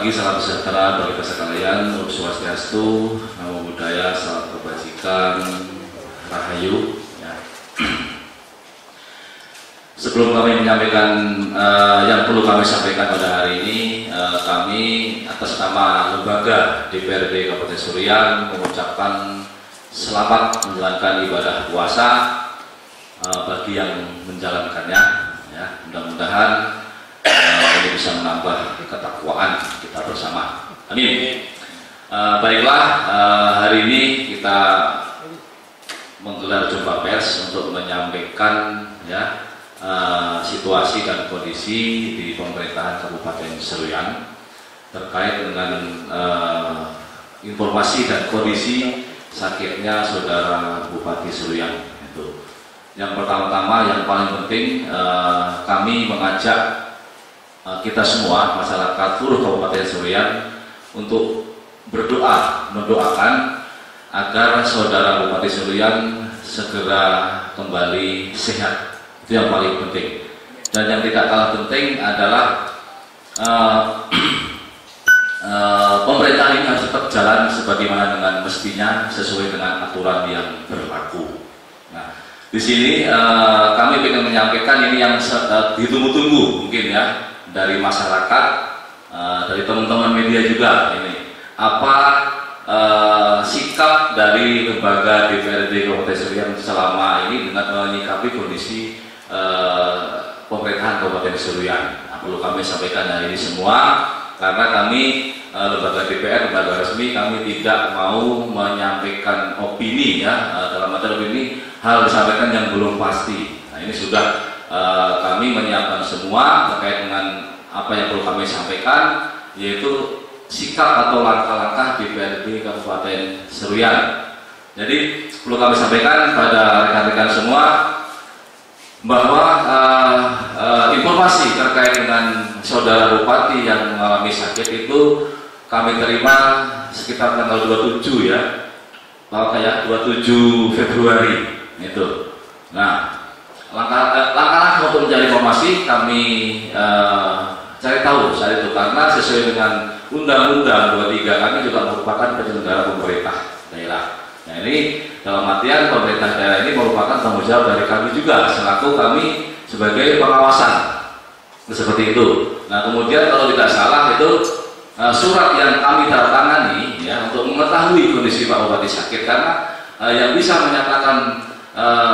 pagi, salam sejahtera bagi kita sekalian. Om Swastiastu, Namo Buddhaya, salam kebajikan, Rahayu. Ya. Sebelum kami menyampaikan yang perlu kami sampaikan pada hari ini, kami atas nama lembaga DPRD Kabupaten Seruyan mengucapkan selamat menjalankan ibadah puasa bagi yang menjalankannya. Ya, mudah-mudahan ini bisa menambah ketakwaan kita bersama. Amin. Baiklah, hari ini kita menggelar jumpa pers untuk menyampaikan ya situasi dan kondisi di pemerintahan Kabupaten Seruyan terkait dengan informasi dan kondisi sakitnya saudara Bupati Seruyan. Itu. Yang pertama-tama, yang paling penting, kami mengajak kita semua, masyarakat seluruh Kabupaten Seruyan untuk mendoakan agar saudara Bupati Seruyan segera kembali sehat. Itu yang paling penting. Dan yang tidak kalah penting adalah pemerintah ini harus tetap jalan sebagaimana dengan mestinya sesuai dengan aturan yang berlaku. Nah, di sini kami ingin menyampaikan ini yang ditunggu-tunggu mungkin ya, dari masyarakat, dari teman-teman media juga ini. Apa sikap dari lembaga DPRD Kabupaten Seruyan selama ini dengan menyikapi kondisi pemerintahan Kabupaten Seruyan? Nah, perlu kami sampaikan hari ini semua, karena kami lembaga DPR, lembaga resmi, kami tidak mau menyampaikan opini ya, dalam arti opini hal disampaikan yang belum pasti. Nah, ini sudah kami menyiapkan semua terkait dengan apa yang perlu kami sampaikan, yaitu sikap atau langkah-langkah DPRD Kabupaten Seruyan. Jadi perlu kami sampaikan pada rekan-rekan semua bahwa informasi terkait dengan saudara Bupati yang mengalami sakit itu kami terima sekitar tanggal 27 ya, kayak 27 Februari itu. Nah, langkah-langkah untuk mencari informasi kami cari tahu saat itu, karena sesuai dengan Undang-Undang 23 kami juga merupakan penyelenggara pemerintah daerah. Nah, ini dalam artian pemerintah daerah ini merupakan tanggung jawab dari kami juga selaku kami sebagai pengawasan. Seperti itu. Nah, kemudian kalau tidak salah itu surat yang kami tangani ya untuk mengetahui kondisi Pak Bupati sakit, karena yang bisa menyatakan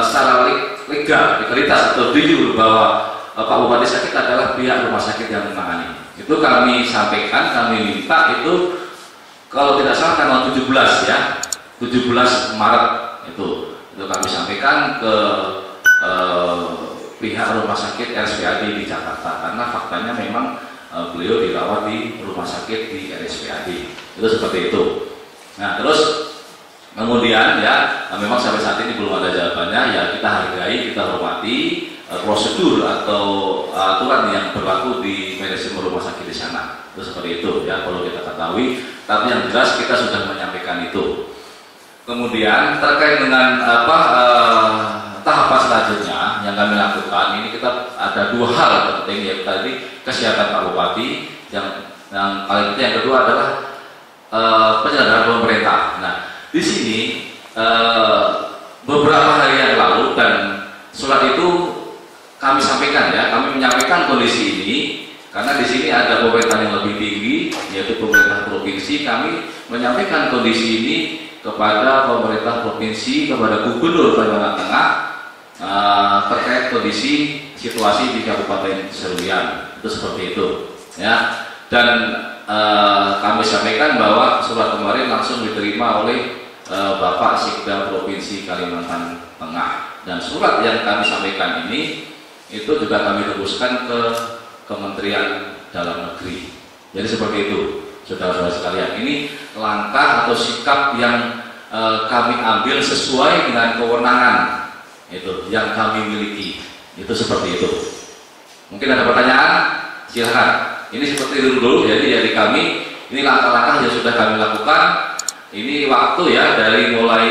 secara legalitas atau jujur bahwa Pak Bupati sakit adalah pihak rumah sakit yang menangani. Itu kami sampaikan, kami minta itu kalau tidak salah tanggal 17 ya, 17 Maret itu kami sampaikan ke pihak rumah sakit RSPAD di Jakarta, karena faktanya memang beliau dirawat di rumah sakit di RSPAD. Itu seperti itu. Nah, terus kemudian ya, memang sampai saat ini belum ada jawabannya, ya kita hargai, kita hormati prosedur atau aturan yang berlaku di manajemen rumah sakit di sana. Itu seperti itu ya, kalau kita ketahui. Tapi yang jelas kita sudah menyampaikan itu. Kemudian terkait dengan tahapan selanjutnya yang kami lakukan, ini kita ada dua hal penting, yaitu tadi kesehatan Pak Bupati, yang paling penting, yang kedua adalah penyelenggaraan pemerintah. Nah, di sini beberapa hari yang lalu dan surat itu kami sampaikan ya, kami menyampaikan kondisi ini karena di sini ada pemerintah yang lebih tinggi, yaitu pemerintah provinsi. Kami menyampaikan kondisi ini kepada pemerintah provinsi, kepada Gubernur Kalimantan Tengah terkait kondisi situasi di Kabupaten Seruyan. Itu seperti itu ya. Dan kami sampaikan bahwa surat kemarin langsung diterima oleh Bapak Sikda Provinsi Kalimantan Tengah, dan surat yang kami sampaikan ini itu juga kami tembuskan ke Kementerian Dalam Negeri. Jadi seperti itu, saudara-saudara sekalian. Ini langkah atau sikap yang kami ambil sesuai dengan kewenangan itu yang kami miliki. Itu seperti itu. Mungkin ada pertanyaan? Silahkan. Ini seperti itu dulu. Jadi dari kami ini langkah-langkah yang sudah kami lakukan. Ini waktu ya, dari mulai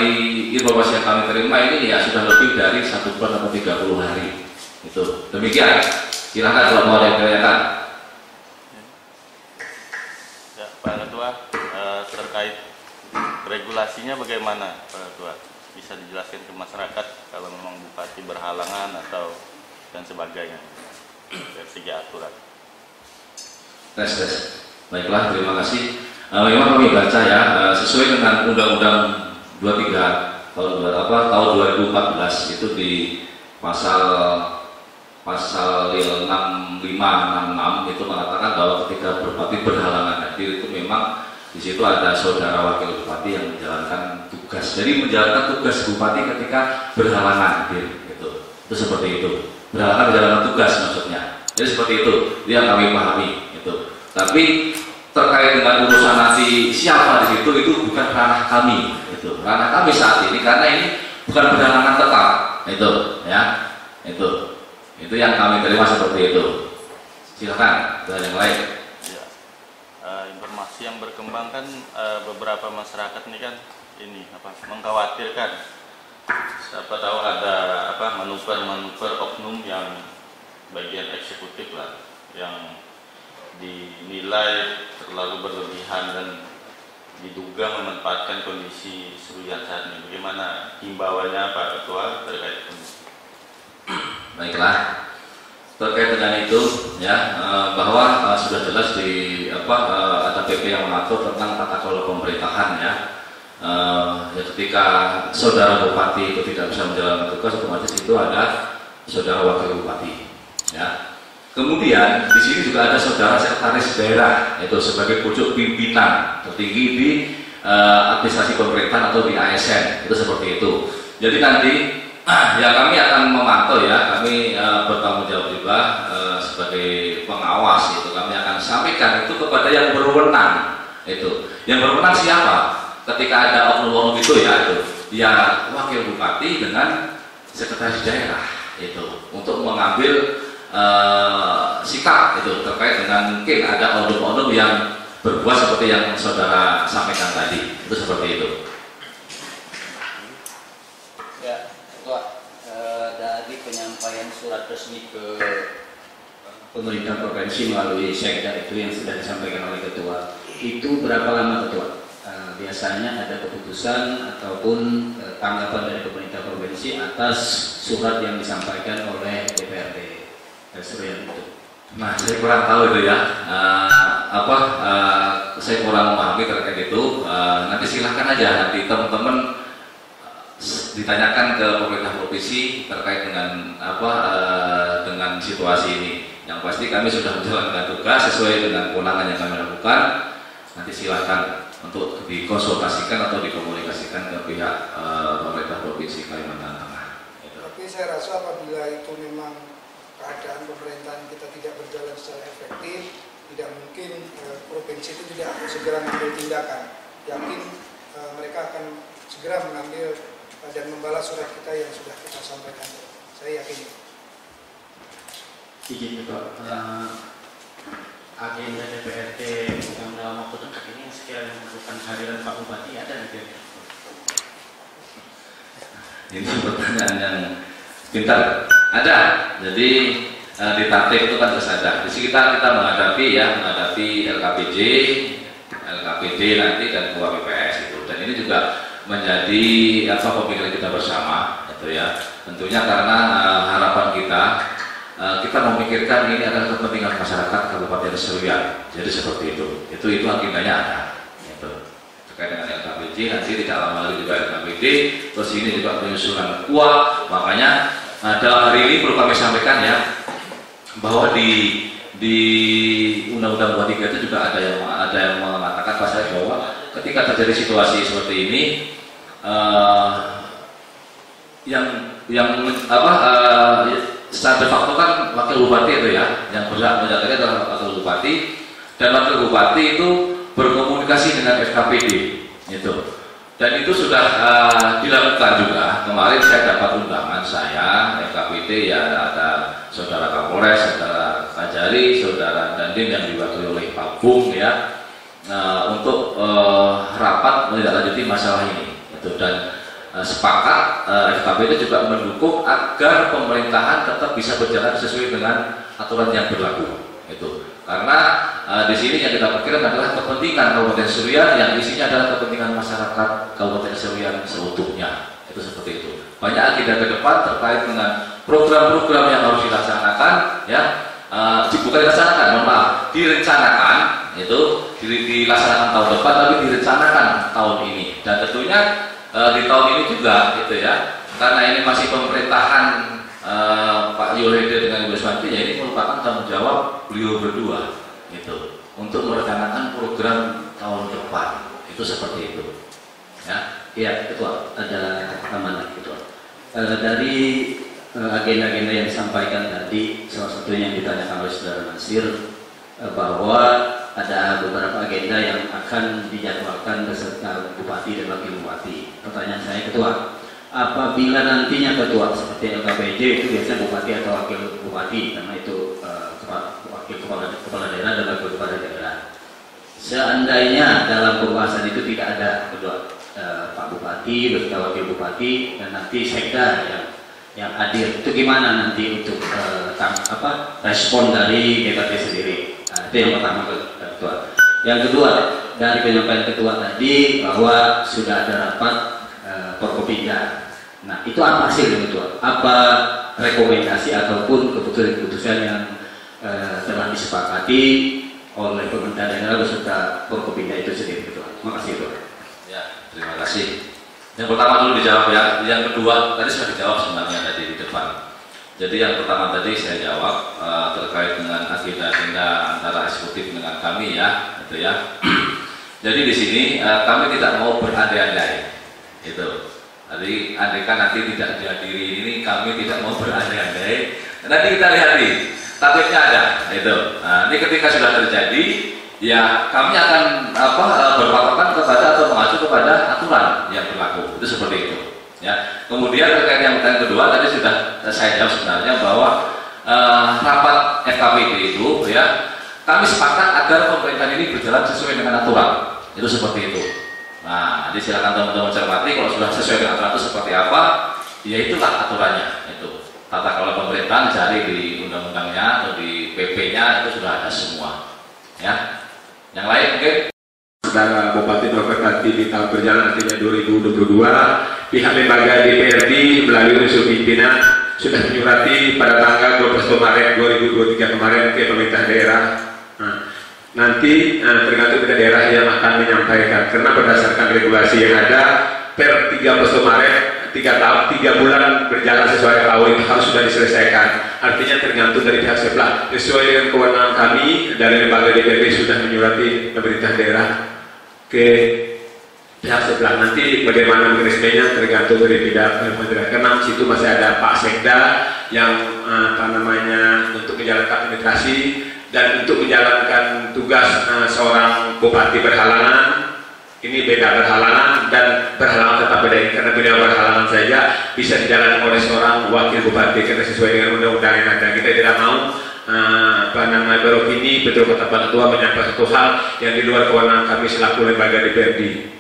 informasi yang kami terima ini ya sudah lebih dari 1 bulan atau 30 hari. Itu demikian. Silahkan kalau mau ada yang kelihatan. terkait regulasinya bagaimana Pak Ketua? Bisa dijelaskan ke masyarakat kalau memang bupati berhalangan atau dan sebagainya dari segi aturan. Tes. Baiklah, terima kasih. Memang kami baca ya, sesuai dengan Undang-Undang 23 tahun 2014 itu di pasal 6566 itu mengatakan bahwa ketika bupati berhalangan hadir itu memang di situ ada saudara wakil bupati yang menjalankan tugas. Jadi menjalankan tugas bupati ketika berhalangan hadir itu seperti itu. Berhalangan menjalankan tugas maksudnya. Jadi seperti itu yang kami pahami itu. Tapi terkait dengan urusan nanti siapa di situ itu bukan ranah kami. Itu ranah kami saat ini karena ini bukan berhalangan tetap itu ya itu yang kami terima seperti itu. Silakan dari yang lain. Informasi yang berkembang kan beberapa masyarakat ini kan mengkhawatirkan siapa tahu ada manuver oknum yang bagian eksekutif lah yang dinilai terlalu berlebihan dan diduga memanfaatkan kondisi Seruyan saat ini. Bagaimana himbauannya Pak Ketua terkait ini? Baiklah, terkait dengan itu ya bahwa sudah jelas di ada PP yang mengatur tentang tata kelola pemerintahan ya. Ketika saudara bupati itu tidak bisa menjalankan tugas, otomatis itu ada saudara wakil bupati ya. Kemudian di sini juga ada saudara sekretaris daerah itu sebagai pucuk pimpinan tertinggi di administrasi pemerintahan atau di ASN itu seperti itu. Jadi nanti ya kami akan memantau ya, kami bertanggung jawab juga sebagai pengawas itu, kami akan sampaikan itu kepada yang berwenang itu. Yang berwenang siapa? Ketika ada oknum-oknum itu ya wakil bupati dengan sekretaris daerah itu untuk mengambil sikap itu terkait dengan mungkin ada oknum-oknum yang berbuat seperti yang saudara sampaikan tadi itu seperti itu. Ya, Ketua, dari penyampaian surat resmi ke pemerintah provinsi melalui sekda itu yang sudah disampaikan oleh Ketua, itu berapa lama Ketua? Biasanya ada keputusan ataupun tanggapan dari pemerintah provinsi atas surat yang disampaikan oleh DPRD Seruyan itu. Nah, saya kurang tahu itu ya, saya kurang memahami terkait itu. Nanti silahkan aja nanti teman-teman ditanyakan ke pemerintah provinsi terkait dengan dengan situasi ini. Yang pasti kami sudah menjalankan tugas sesuai dengan kewenangan yang kami lakukan. Nanti silahkan untuk dikonsultasikan atau dikomunikasikan ke pihak pemerintah provinsi Kalimantan Tengah. Tapi saya rasa apabila itu memang keadaan pemerintahan kita tidak berjalan secara efektif, tidak mungkin provinsi itu tidak segera mengambil tindakan. Yakin mereka akan segera mengambil dan membalas surat kita yang sudah kita sampaikan. Saya yakin. Izin Pak, agenda DPRD yang dalam waktu dekat ini sekiranya memerlukan kehadiran Pak Bupati ada di Ini pertanyaan yang pintar. Ada. Jadi di Tatip itu kan terus ada. Di sekitar kita menghadapi LKPD nanti dan Ketua BPS itu. Dan ini juga menjadi pemikiran kita bersama, gitu ya. Tentunya karena harapan kita memikirkan ini adalah kepentingan masyarakat Kabupaten Seruyan. Jadi seperti itu. Itu agendanya ada. Gitu. Terkait dengan LKPD nanti tidak lama lagi juga LKPD. Terus ini juga penyusunan KUA. Makanya dalam hari ini perlu kami sampaikan ya bahwa di Undang-Undang 23 itu juga ada yang mengatakan pasal bahwa ketika terjadi situasi seperti ini secara de facto kan wakil bupati itu ya yang berhak menjaganya adalah wakil bupati, dan wakil bupati itu berkomunikasi dengan FKPD itu. Dan itu sudah dilakukan juga. Kemarin saya dapat undangan FKPD ya, ada saudara Kapolres, saudara Kajari, saudara Dandim yang diwakili oleh Pak Bung ya, untuk rapat menindaklanjuti masalah ini. Itu. Dan sepakat FKPD juga mendukung agar pemerintahan tetap bisa berjalan sesuai dengan aturan yang berlaku. itu. Karena di sini yang kita pikirkan adalah kepentingan Kabupaten Serian yang isinya adalah kepentingan masyarakat Kabupaten Serian seutuhnya. Itu seperti itu. Banyak agenda ke depan terkait dengan program-program yang harus dilaksanakan, ya, bukan dilaksanakan, mohon maaf, direncanakan, itu dilaksanakan tahun depan, tapi direncanakan tahun ini. Dan tentunya di tahun ini juga, gitu ya, karena ini masih pemerintahan Pak Yohede dengan Ibu Swanti, ya ini merupakan tanggung jawab beliau berdua, gitu, untuk merencanakan program tahun depan. Itu seperti itu, ya. Iya, Ketua, ada amanah, Ketua. Dari agenda-agenda yang disampaikan tadi, salah satunya yang ditanyakan oleh Saudara Nasir, bahwa ada beberapa agenda yang akan dijadwalkan beserta Bupati dan Wakil Bupati. Pertanyaan saya, Ketua, apabila nantinya Ketua seperti LKPJ itu biasanya Bupati atau Wakil Bupati, karena itu Wakil Kepala Daerah dan Wakil Kepala Daerah. Seandainya dalam pembahasan itu tidak ada, Ketua, Pak Bupati beserta Wakil Bupati dan nanti sekda yang hadir, itu gimana nanti untuk respon dari DPT sendiri? Nah, itu yang pertama, Ketua. Yang kedua, dari penyampaian Ketua tadi bahwa sudah ada rapat Forkopimda. Nah, itu apa hasilnya, Ketua? Apa rekomendasi ataupun keputusan-keputusan yang telah disepakati oleh pemerintah daerah beserta Forkopimda itu sendiri, Ketua? Terima kasih, Ketua. Ya, terima kasih. Yang pertama dulu dijawab ya. Yang kedua tadi sudah dijawab sebenarnya tadi di depan. Jadi yang pertama tadi saya jawab terkait dengan agenda-agenda antara eksekutif dengan kami ya, gitu ya. Jadi di sini kami tidak mau berandai-andai, gitu. Jadi andaikan nanti tidak dihadiri ini, kami tidak mau berandai-andai. Nanti kita lihat nih, takutnya ada, itu. Nah, ini ketika sudah terjadi, ya kami akan berpatokan kepada atau mengacu kepada aturan yang berlaku. Itu seperti itu. Ya. Kemudian terkait yang kedua tadi sudah saya jawab sebenarnya bahwa rapat FKPD itu, ya, kami sepakat agar pemerintahan ini berjalan sesuai dengan aturan. Itu seperti itu. Nah, jadi silakan teman-teman cermati kalau sudah sesuai dengan aturan itu seperti apa, ya itulah aturannya. Itu tata kelola pemerintahan cari di undang-undangnya atau di PP-nya itu sudah ada semua. Ya, yang lain mungkin. Saudara Bupati Purwokerto di tahun berjalan artinya 2022, pihak lembaga DPRD melalui unsur pimpinan sudah menyurati pada tanggal 21 Maret 2023 kemarin ke pemerintah daerah. Nanti tergantung pada daerah yang akan menyampaikan, karena berdasarkan regulasi yang ada per 31 Maret 3 bulan berjalan sesuai KUA harus sudah diselesaikan. Artinya tergantung dari pihak sebelah. Sesuai dengan kewenangan kami dari lembaga DPRD sudah menyurati pemerintah daerah ke pihak sebelah. Nanti bagaimana mekanismenya tergantung dari pihak pemerintah. Karena di situ masih ada Pak Sekda yang untuk menjalankan administrasi dan untuk menjalankan tugas seorang bupati berhalangan. Ini beda berhalangan dan berhalangan tetap beda, karena beliau berhalangan saja bisa dijalankan oleh seorang wakil bupati karena sesuai dengan undang-undang yang ada. Kita tidak mau beropini betul kata Pak Ketua menyampaikan satu hal yang di luar kewenangan kami selaku lembaga DPRD.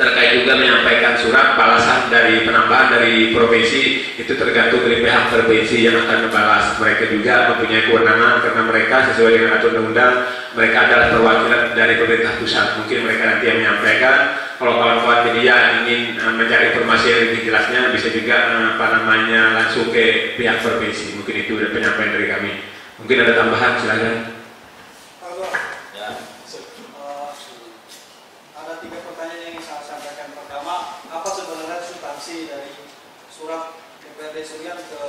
Terkait juga menyampaikan surat balasan dari penambahan dari provinsi, itu tergantung dari pihak provinsi yang akan membalas. Mereka juga mempunyai kewenangan karena mereka sesuai dengan aturan undang, mereka adalah perwakilan dari pemerintah pusat. Mungkin mereka nanti yang menyampaikan. Kalau kawan-kawan media ingin mencari informasi yang lebih jelasnya, bisa juga langsung ke pihak provinsi. Mungkin itu penyampaian dari kami. Mungkin ada tambahan, silakan. Ada 3 pertanyaan yang ingin saya sampaikan. Pertama, apa sebenarnya substansi dari surat DPRD Serian ke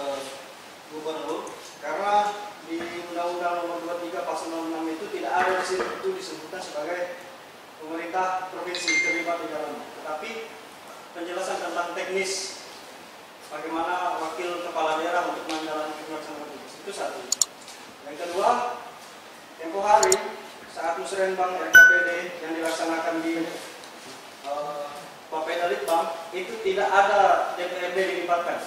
Gubernur? Karena di Undang-Undang Nomor 23 Pasal 66 itu tidak ada di situ itu disebutkan sebagai pemerintah provinsi terlibat di dalamnya. Tetapi penjelasan tentang teknis bagaimana wakil kepala daerah untuk menjalankan pelaksanaan tugas itu satu. Yang kedua, tempo hari saat musrenbang RKPD yang dilaksanakan di Bapeda Litbang itu tidak ada DPRD dilibatkan.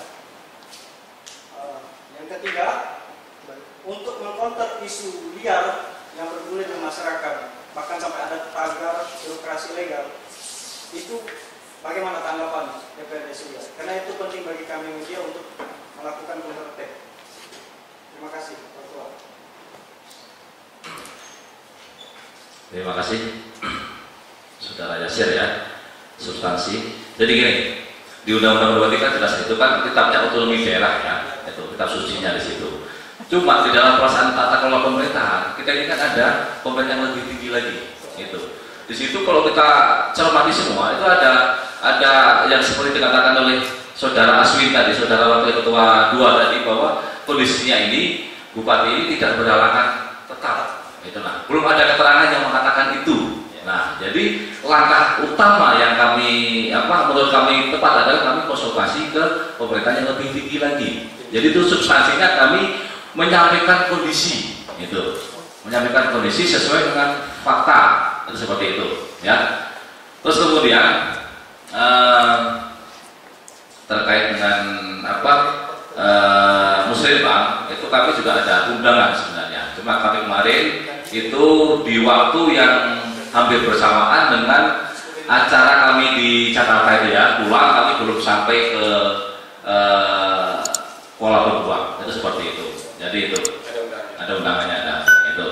Yang ketiga, untuk mengkonter isu liar yang bergulir di masyarakat, bahkan sampai ada tagar birokrasi legal, itu bagaimana tanggapan DPRD Serian? Karena itu penting bagi kami media untuk melakukan counter attack. Terima kasih, Pak Ketua. Terima kasih Saudara Yasir ya, substansi. Jadi gini, di Undang-Undang 23 jelas itu kan kitabnya otonomi daerah ya, itu kitab sucinya di situ. Cuma di dalam pelaksanaan tata kelola pemerintahan kita ini kan ada pemerintah yang lebih tinggi lagi, gitu. Di situ kalau kita cermati semua itu ada yang seperti dikatakan oleh Saudara Aswin tadi, Saudara Wakil Ketua 2 tadi, bahwa kondisinya ini Bupati ini tidak berhalangan tetap. Itulah. Belum ada keterangan yang mengatakan itu. Nah, jadi langkah utama yang kami menurut kami tepat adalah kami konsultasi ke pemerintah yang lebih tinggi lagi. Jadi itu substansinya kami menyampaikan kondisi, itu, menyampaikan kondisi sesuai dengan fakta, itu seperti itu, ya. Terus kemudian terkait dengan musrembang, itu kami juga ada undangan sebenarnya. Cuma kami kemarin itu di waktu yang hampir bersamaan dengan acara kami di Jakarta itu ya, pulang kami belum sampai ke Kuala Lumpur, itu seperti itu. Jadi itu ada undangannya, ada itu.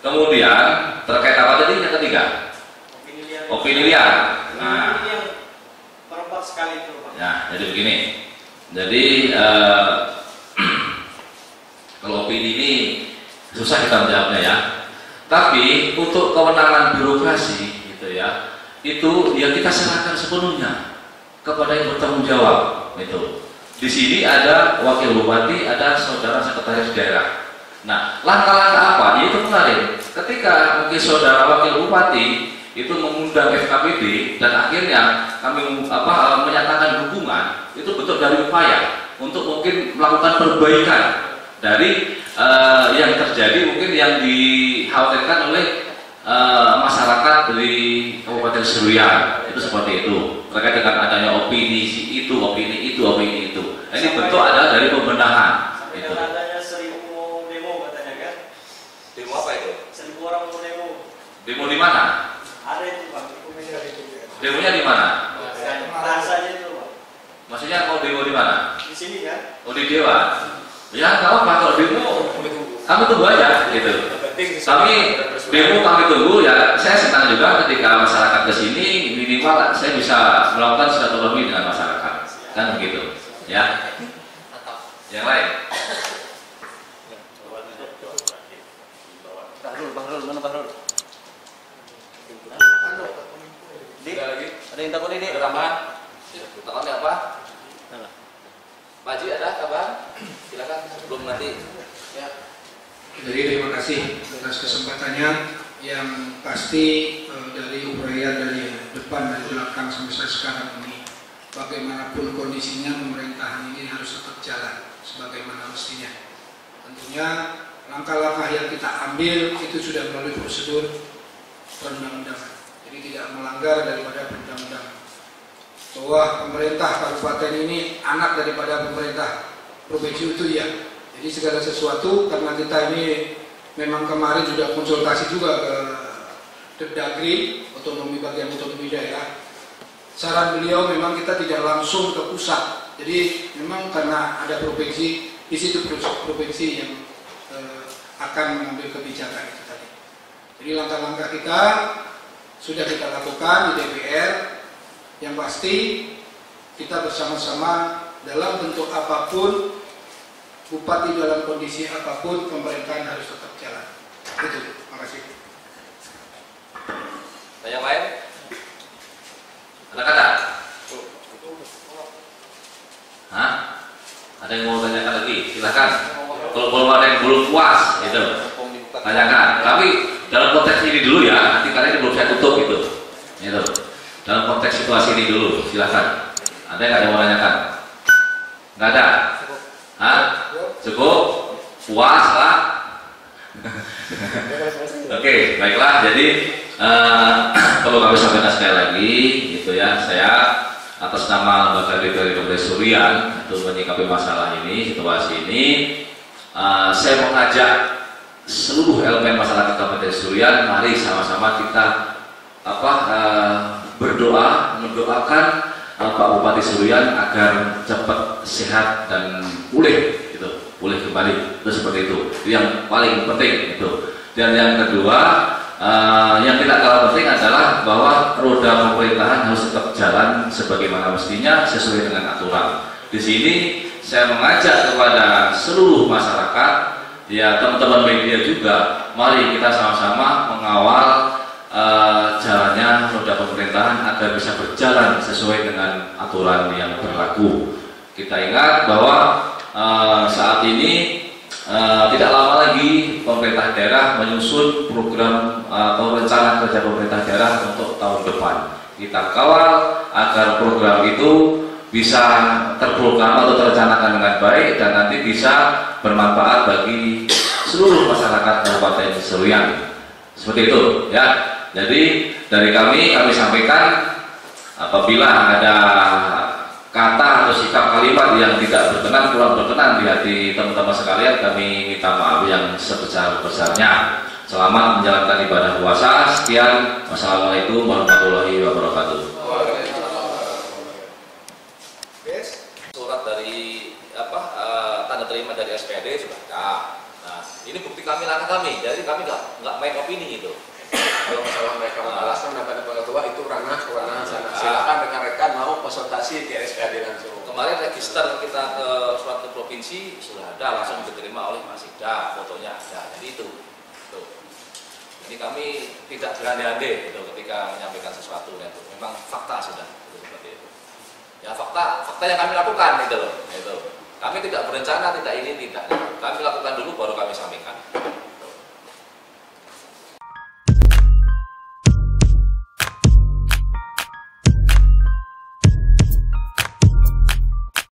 Kemudian terkait apa tadi yang ketiga? Opini liar. Nah, ini yang perempat sekali itu, Pak. Ya, jadi begini. Jadi kalau opini ini susah kita menjawabnya ya. Tapi untuk kewenangan birokrasi gitu ya, itu ya kita serahkan sepenuhnya kepada yang bertanggung jawab itu. Di sini ada wakil bupati, ada saudara sekretaris daerah. Nah, langkah-langkah apa? Yaitu kemarin ketika mungkin saudara wakil bupati itu mengundang FKPD dan akhirnya kami menyatakan dukungan, itu bentuk dari upaya untuk mungkin melakukan perbaikan dari yang terjadi, mungkin yang dikhawatirkan oleh masyarakat dari Kabupaten Seruyan, itu seperti itu. Terkait dengan adanya opini itu, opini itu, opini itu. Nah, ini bentuk adalah dari pembenahan. Itu adanya 1000 demo katanya kan? Demo apa itu? 1000 orang mau demo. Demo di mana? Ada itu, Pak. Demonya di mana? Rasanya itu, Pak. Maksudnya mau demo di mana? Di sini kan? Oh, di Dewan. Ya nggak apa-apa, kalau demo kami tunggu aja gitu. Kami demo kami tunggu ya. Saya senang juga ketika masyarakat ke sini, minimal saya bisa melakukan silaturahmi dengan masyarakat, kan begitu ya. Yang lain? Bahrul, mana Bahrul? Ada yang takut ini? Ada tambahan? Takutnya apa? Maji ada kabar? Silakan sebelum nanti. Ya. Jadi terima kasih atas kesempatannya. Yang pasti dari uraian dari depan dan belakang sampai sekarang ini, bagaimanapun kondisinya pemerintahan ini harus tetap jalan sebagaimana mestinya. Tentunya langkah-langkah yang kita ambil itu sudah melalui prosedur perundang-undangan. Jadi tidak melanggar daripada perundang-undangan. Bahwa pemerintah kabupaten ini anak daripada pemerintah provinsi itu ya. Jadi segala sesuatu, karena kita ini memang kemarin sudah konsultasi juga ke Depdagri, bagian otonomi daerah. Saran beliau memang kita tidak langsung ke pusat. Jadi memang karena ada provinsi, di situ provinsi yang akan mengambil kebijakan itu tadi. Jadi langkah-langkah kita sudah kita lakukan di DPR. Yang pasti kita bersama-sama dalam bentuk apapun, bupati dalam kondisi apapun, pemerintahan harus tetap jalan. Itu, terima kasih. Yang lain? Ada kata? Hah? Ada yang mau tanyakan lagi? Silakan. Kalau belum ada yang belum puas, itu tanyakan. Tapi dalam konteks ini dulu ya. Nanti karena ini belum saya tutup itu. Itu. Dalam konteks situasi ini dulu, silakan. Ada nggak yang mau tanyakan? Nggak ada? Hah? Cukup? Puas lah? Oke, baiklah. Jadi perlu kami sampaikan sekali lagi, gitu ya. Saya atas nama lembaga dari Kabupaten Seruyan untuk menyikapi masalah ini, situasi ini, saya mengajak seluruh elemen masyarakat Kabupaten Seruyan, mari sama-sama kita berdoa, mendoakan Pak Bupati Seruyan agar cepat sehat dan pulih, gitu, pulih kembali, itu seperti itu. Yang paling penting itu. Dan yang kedua, yang tidak kalah penting adalah bahwa roda pemerintahan harus tetap jalan sebagaimana mestinya sesuai dengan aturan. Di sini saya mengajak kepada seluruh masyarakat, ya teman-teman media juga, mari kita sama-sama mengawal jalannya roda pemerintahan agar bisa berjalan sesuai dengan aturan yang berlaku. Kita ingat bahwa saat ini tidak lama lagi pemerintah daerah menyusun program atau rencana kerja pemerintah daerah untuk tahun depan. Kita kawal agar program itu bisa terprogram atau terencanakan dengan baik dan nanti bisa bermanfaat bagi seluruh masyarakat Kabupaten Seruyan. Seperti itu, ya. Jadi dari kami sampaikan apabila ada kata atau sikap kalimat yang tidak berkenan, kurang berkenan di hati teman-teman sekalian, kami minta maaf yang sebesar-besarnya. Selamat menjalankan ibadah puasa. Sekian. Wassalamualaikum warahmatullahi wabarakatuh. Surat dari tanda terima dari SPAD sudah ada. Nah, ini bukti kami, langkah kami. Jadi kami nggak main opini gitu. Kalau masalah mereka membalaskan daripada ketua itu ranah kewenangan sana. Silakan rekan-rekan mau konsultasi di SPAD langsung. Kemarin register kita ke surat ke provinsi sudah ada, langsung diterima oleh Mas Ida, fotonya ada. Jadi itu. Tuh. Jadi kami tidak berandai-andai gitu, ketika menyampaikan sesuatu itu. Memang fakta sudah gitu, seperti itu. Ya fakta yang kami lakukan itu loh. Itu. Kami tidak berencana, tidak ini, tidak. Kami lakukan